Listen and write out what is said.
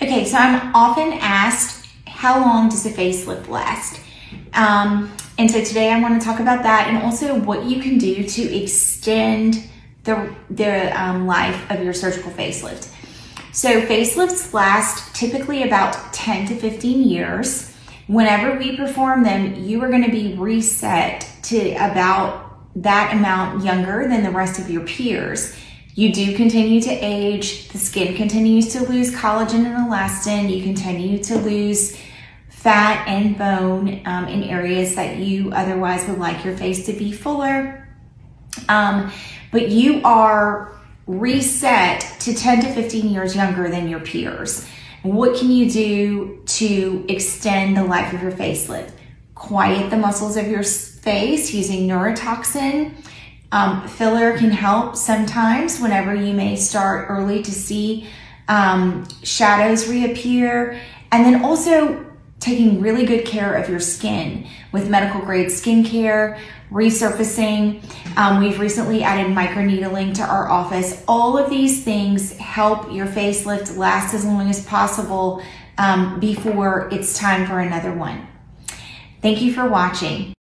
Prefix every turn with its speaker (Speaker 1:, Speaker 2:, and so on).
Speaker 1: Okay, so I'm often asked, how long does a facelift last? And so today I want to talk about that, and also what you can do to extend the life of your surgical facelift. So facelifts last typically about 10 to 15 years. Whenever we perform them, you are going to be reset to about that amount younger than the rest of your peers. You do continue to age, the skin continues to lose collagen and elastin, you continue to lose fat and bone in areas that you otherwise would like your face to be fuller. But you are reset to 10 to 15 years younger than your peers. What can you do to extend the life of your facelift? Quiet the muscles of your face using neurotoxin. Filler can help sometimes whenever you may start early to see shadows reappear. And then also taking really good care of your skin with medical grade skincare, resurfacing. We've recently added microneedling to our office. All of these things help your facelift last as long as possible before it's time for another one. Thank you for watching.